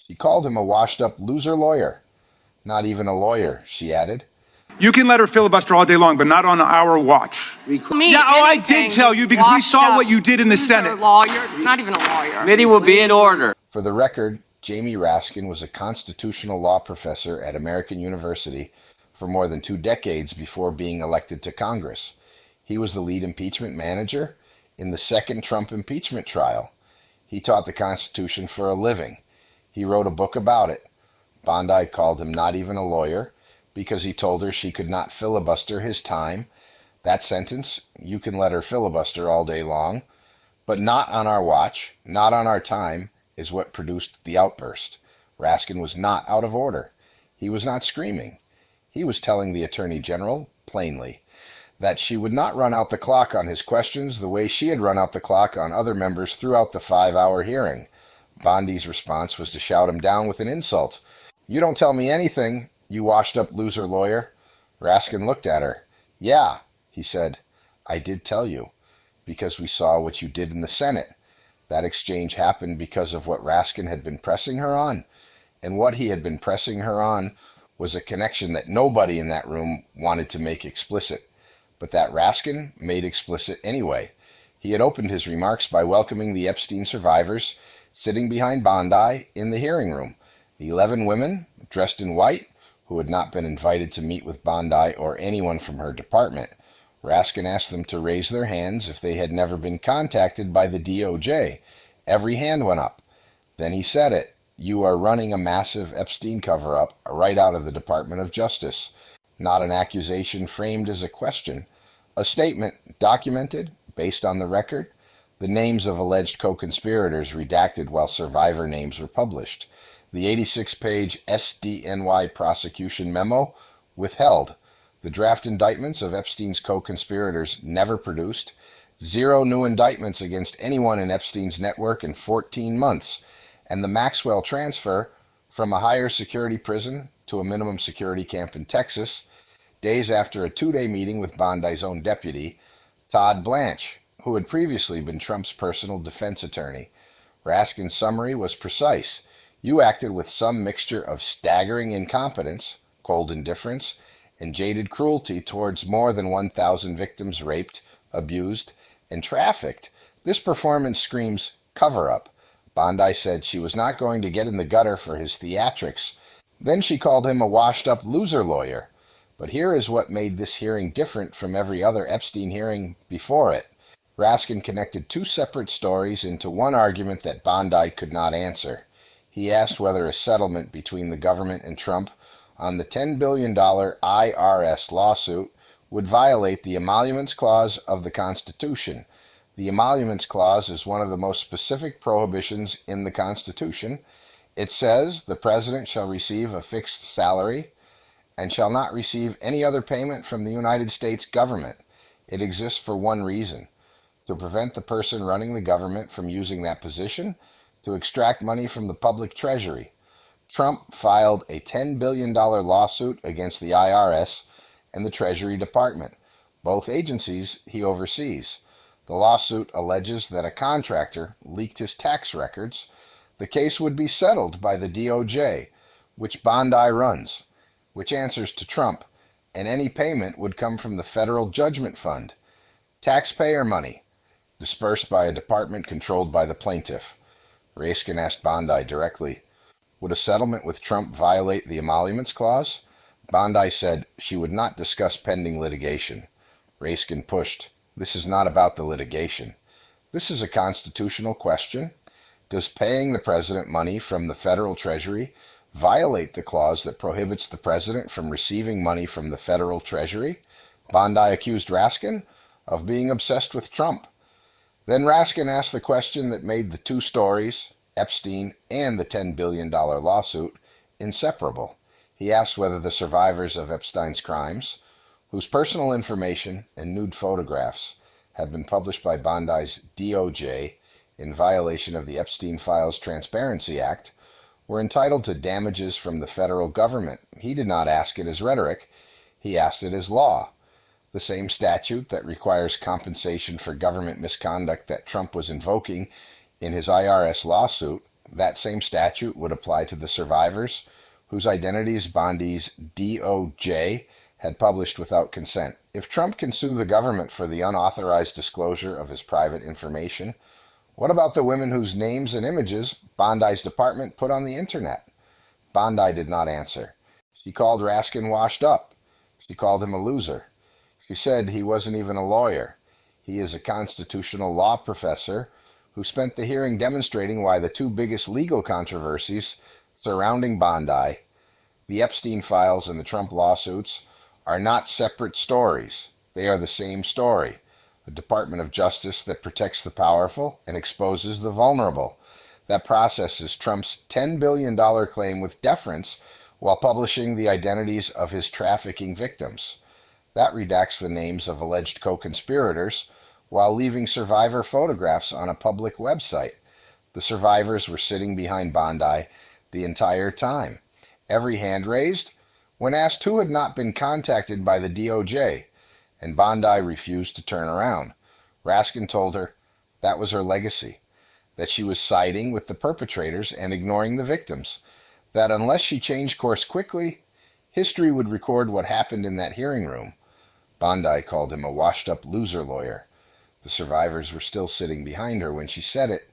She called him a washed-up loser lawyer. Not even a lawyer, she added. You can let her filibuster all day long, but not on our watch. I did tell you because we saw what you did in the Senate. Lawyer, not even a lawyer. Committee will be in order. For the record, Jamie Raskin was a constitutional law professor at American University for more than 2 decades before being elected to Congress. He was the lead impeachment manager in the second Trump impeachment trial. He taught the Constitution for a living. He wrote a book about it. Bondi called him not even a lawyer because he told her she could not filibuster his time. That sentence, you can let her filibuster all day long, but not on our watch, not on our time, is what produced the outburst. Raskin was not out of order. He was not screaming. He was telling the Attorney General, plainly, that she would not run out the clock on his questions the way she had run out the clock on other members throughout the 5-hour hearing. Bondi's response was to shout him down with an insult. "You don't tell me anything, you washed-up loser lawyer." Raskin looked at her. "Yeah," he said, "I did tell you, because we saw what you did in the Senate." That exchange happened because of what Raskin had been pressing her on, and what he had been pressing her on was a connection that nobody in that room wanted to make explicit, but that Raskin made explicit anyway. He had opened his remarks by welcoming the Epstein survivors sitting behind Bondi in the hearing room, the 11 women dressed in white who had not been invited to meet with Bondi or anyone from her department. Raskin asked them to raise their hands if they had never been contacted by the DOJ. Every hand went up. Then he said it. "You are running a massive Epstein cover-up right out of the Department of Justice." Not an accusation framed as a question. A statement, documented, based on the record, the names of alleged co-conspirators redacted while survivor names were published. The 86-page SDNY prosecution memo withheld. The draft indictments of Epstein's co-conspirators never produced. 0 new indictments against anyone in Epstein's network in 14 months. And the Maxwell transfer from a higher security prison to a minimum security camp in Texas, days after a 2-day meeting with Bondi's own deputy, Todd Blanche, who had previously been Trump's personal defense attorney. Raskin's summary was precise. "You acted with some mixture of staggering incompetence, cold indifference, and jaded cruelty towards more than 1,000 victims raped, abused, and trafficked. This performance screams cover-up." Bondi said she was not going to get in the gutter for his theatrics. Then she called him a washed-up loser lawyer. But here is what made this hearing different from every other Epstein hearing before it. Raskin connected 2 separate stories into one argument that Bondi could not answer. He asked whether a settlement between the government and Trump on the $10 billion IRS lawsuit would violate the Emoluments Clause of the Constitution. The Emoluments Clause is one of the most specific prohibitions in the Constitution. It says the president shall receive a fixed salary and shall not receive any other payment from the United States government. It exists for one reason: to prevent the person running the government from using that position to extract money from the public treasury. Trump filed a $10 billion lawsuit against the IRS and the Treasury Department, both agencies he oversees. The lawsuit alleges that a contractor leaked his tax records. The case would be settled by the DOJ, which Bondi runs, which answers to Trump, and any payment would come from the Federal Judgment Fund, taxpayer money, dispersed by a department controlled by the plaintiff. Raskin asked Bondi directly, would a settlement with Trump violate the Emoluments Clause? Bondi said she would not discuss pending litigation. Raskin pushed, this is not about the litigation. This is a constitutional question. Does paying the president money from the federal treasury violate the clause that prohibits the president from receiving money from the federal treasury? Bondi accused Raskin of being obsessed with Trump. Then Raskin asked the question that made the 2 stories, Epstein and the $10 billion lawsuit, inseparable. He asked whether the survivors of Epstein's crimes, whose personal information and nude photographs have been published by Bondi's DOJ in violation of the Epstein Files Transparency Act, were entitled to damages from the federal government. He did not ask it as rhetoric. He asked it as law. The same statute that requires compensation for government misconduct that Trump was invoking in his IRS lawsuit That same statute would apply to the survivors whose identities Bondi's DOJ had published without consent. If Trump can sue the government for the unauthorized disclosure of his private information, what about the women whose names and images Bondi's department put on the internet? Bondi did not answer. She called Raskin washed up. She called him a loser. She said he wasn't even a lawyer. He is a constitutional law professor who spent the hearing demonstrating why the two biggest legal controversies surrounding Bondi, the Epstein files and the Trump lawsuits, are not separate stories. They are the same story. A Department of Justice that protects the powerful and exposes the vulnerable, that processes Trump's $10 billion claim with deference while publishing the identities of his trafficking victims, that redacts the names of alleged co-conspirators while leaving survivor photographs on a public website. The survivors were sitting behind Bondi the entire time. Every hand raised when asked who had not been contacted by the DOJ, and Bondi refused to turn around. Raskin told her that was her legacy, that she was siding with the perpetrators and ignoring the victims, that unless she changed course quickly, history would record what happened in that hearing room. Bondi called him a washed-up loser lawyer. The survivors were still sitting behind her when she said it,